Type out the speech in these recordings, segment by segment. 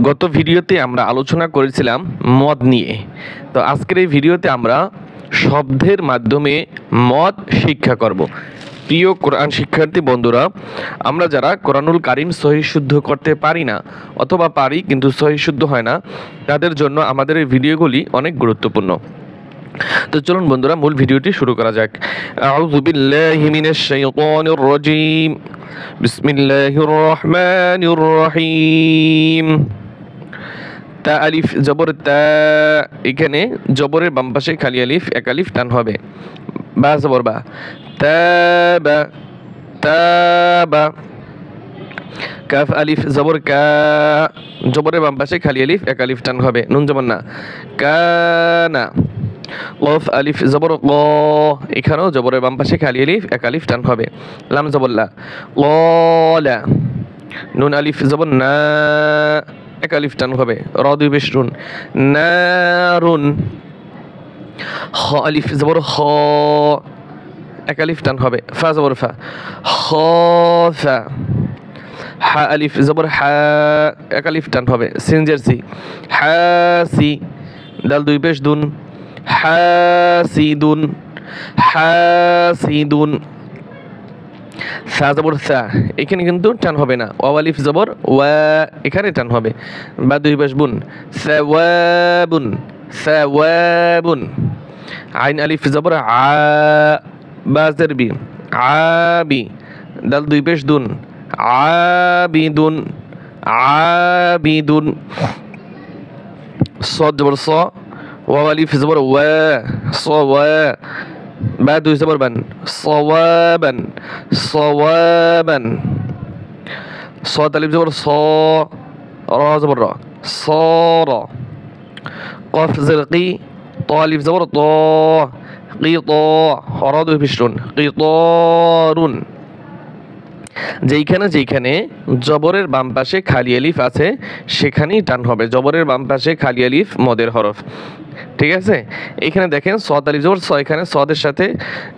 গত ভিডিওতে আমরা আলোচনা করেছিলাম মদ নিয়ে। তো আজকের এই ভিডিওতে আমরা শব্দের মাধ্যমে মদ শিক্ষা করব। প্রিয় কোরআন শিক্ষার্থী বন্ধুরা, আমরা যারা কোরআনুল কারিম সহিহ শুদ্ধ করতে পারি না অথবা পারি কিন্তু সহিহ শুদ্ধ হয় না, তাদের জন্য আমাদের এই ভিডিওগুলি অনেক গুরুত্বপূর্ণ। তো চলুন বন্ধুরা, মূল ভিডিওটি শুরু করা যাক। আউযু বিল্লাহি মিনাশ শাইতানির রাজীম। বিসমিল্লাহির রহমানির রহিম। তা আলিফ জবর তা, এখানে জবরের বাম পাশে খালি আলিফ, এক আলিফ টান হবে। বা জবর বা, তাবা তাবা। কাফ আলিফ জবর কা, জবরের বাম পাশে খালি আলিফ, এক আলিফ টান হবে। নুন জবর না, কানা। কফ আলিফ জবর ক, এখানেও জবরের বাম পাশে খালি আলিফ, এক আলিফ টান হবে। লাম জবর লা, কলা। নুন আলিফ জবর না, এক আলিফ টান হবে। র দুই পেশ রুন, নারুন। খ আলিফ জবর খ, এক আলিফ টান হবে। ফা জবর ফা, খফা। হা আলিফ জবর হা, এক আলিফ টান হবে। সিন জের সি, হাসি। দাল দুই পেশ দুন, হাসিদুন হাসিদুন। সা জবর সা, এখানে কিন্তু টান হবে না। ওয়াও আলিফ জবর ওয়া, এখানে টান হবে। বা দুই পেশ বুন, সাওয়াবুন সাওয়াবুন। আইন আলিফ জবর আ, বা জের বি, আবি। দাল দুই পেশ দুন, আবিদুন আবিদুন। صاد জবর স, ওয়াও আলিফ জবর ওয়া, সওয়া। বা দুই জবর বান, সওয়াবান সওয়াবান। صاد আলিফ জবর স, র জবর র, সর। কফ জের কি, ত আলিফ জবর ত, কিত। র দুই পেশ রুন, কিতরুন। যেইখানে যেইখানে জবরের বাম পাশে খালি আলিফ আছে সেখানেই টান হবে। জবরের বাম পাশে খালি আলিফ মদের হরফ, ঠিক আছে। এখানে দেখেন সদ আলিফ জবর স, এখানে সদের সাথে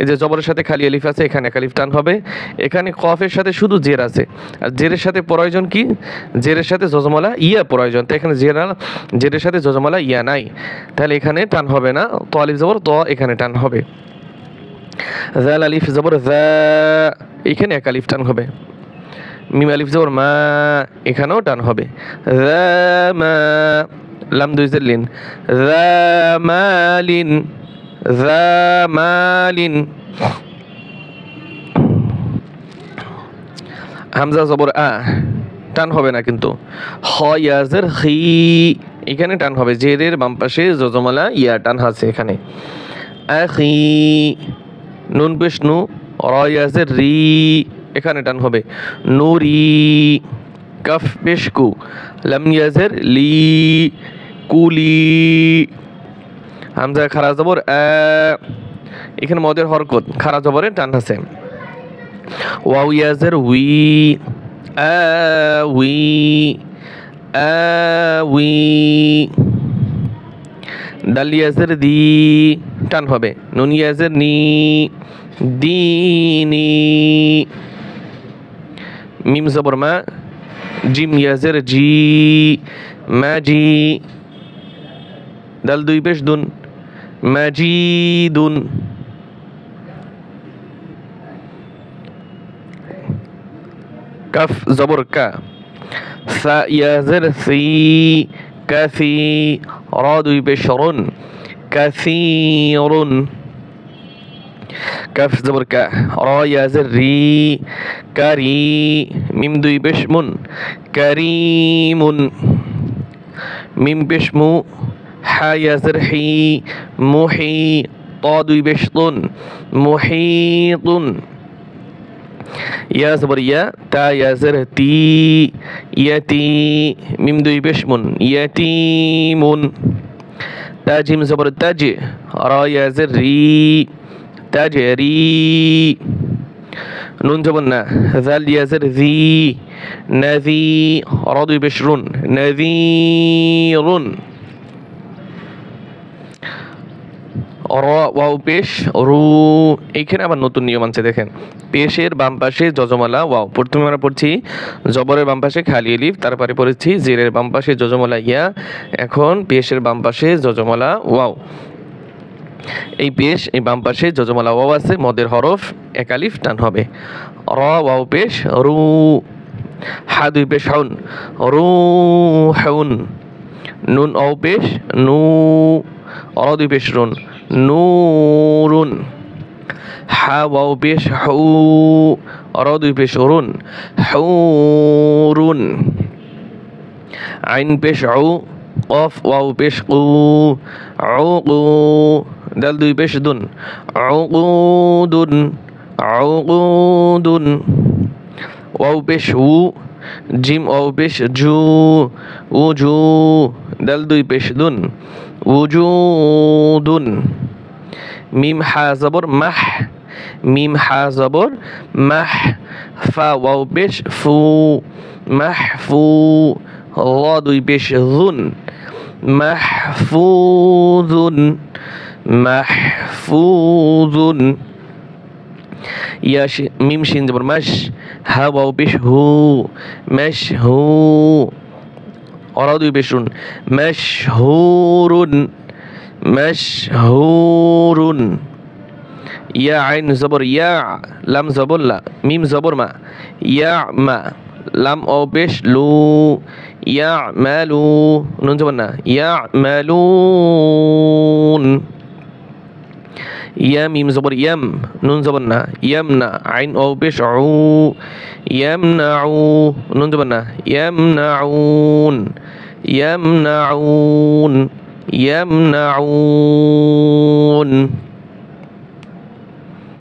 এই যে জবরের সাথে খালি আলিফ আছে, এখানে এক আলিফ টান হবে। এখানে কফের সাথে শুধু জের আছে, আর জেরের সাথে প্রয়োজন কি, জেরের সাথে জজমালা ইয়া প্রয়োজন। তো এখানে জেরের সাথে জজমালা ইয়া নাই, তাহলে এখানে টান হবে না। ত আলিফ জবর ত, এখানে টান হবে। জাল আলিফ জবর জা, এখানে এক আলিফ টান হবে। মিম আলিফ জবর মা, এখানেও টান হবে। মা। লাম দুই জের লিন, জামালিন জামালিন। হামজা জবর আ, টান হবে না কিন্তু। খ ইয়াজের হি, এখানে টান হবে। জেরের বাম পাশে জজমালা ইয়া টান আছে এখানে। আখি। নুন পেশ নু, র ইয়াজের রি, এখানে টান হবে। নুরি। কাফ পেশ কু, লাম ইয়াজের লি, কুলি। হামজা খারা জবর আ, এখানে মদের হরকত, খারা জবরে টান আছে। ওয়াও ইয়াজের উই, আউই আউই। দাল ইয়াজের দি, টান হবে। নুন ইয়াজের নি, দিনি। মিম জবর মা, জিম ইয়াজের জি, মাজি। দাল দুই পেশ দুন, মাজিদুন। কাফ জবর কা, সা ইয়াজের সি, কাসি। র দুই পেশ রুন, কাসিরুন। কাফ জবর কা, র ইয়াজের রি, কারি। মিম দুই পেশ মুন, কারিমুন। মিম পেশ মু, হা ইয়াজের হি, মুহি। ত দুই পেশ তুন, মুহিতুন। ইয়া জবর ইয়া, তা ইয়াজের তি, ইয়াতি। মিম দুই পেশ মুন, ইয়াতিমুন। তা জিম জবর তাজ, র ইয়াজের রি, তাজরি। নুন জবর না, জাল ইয়াজের জি, নাজি। র দুই পেশ রুন, নাজিরুন। র ওয়াও পেশ রু। এইখানে আবার নতুন নিয়ম আছে দেখেন, পেশের বাম পাশে যজমালা ওয়াও। প্রথমে আমরা পড়ছি জবরের বাম পাশে খালি এলিফ, তারপরে পড়েছি জেরের বাম পাশে যজমালা ইয়া, এখন পেশের বাম পাশে যজমালা ওয়াও। এই পেশ এই বাম পাশে যজমালা ওয়াও আছে, মদের হরফ এক আলিফ টান হবে। র ওয়াও পেশ রু। হা দুই পেশ হাউন রু হাউন। নুন ওয়াও পেশ নু। র দুই পেশ রুন নূরুন। হা ওয়াও পেশ হু। র দুই পেশ রুন হুরুন। আইন পেশ আউ। কফ ওয়াও পেশ কু আউকু। দাল দুই পেশ দুন আউকুদুন আউকুদুন। ওয়াও পেশ উ। জিম ওয়াও পেশ জু উজু। দাল দুই পেশ দুন উজুদুন। মিম হা জবর মাহ। মিম হা জবর মাহ। ফা ওয়াও পেশ ফু মাহফু। র দুই পেশ যুন মাহফুযুন মাহফুযুন। ইয়া মিম শিন জবর মাশ। হা ওয়াও পেশ হু মাশহু। র দুই পেশ রুন মাশহুরুন মাশহুরুন। ইয়া আইন জবর ইয়া লাম জবর লা মিম জবর মা ইয়া মা। লাম ও পেশ লু ইয়া মালু। নুন জবর না ইয়া মালুন। ইয়া মিম জবর ইয়াম নুন জবর না ইয়াম না। আইন ও পেশ উ ইয়াম না উ। নুন জবর না ইয়াম না উন ইয়াম না উন ইয়াম না উন।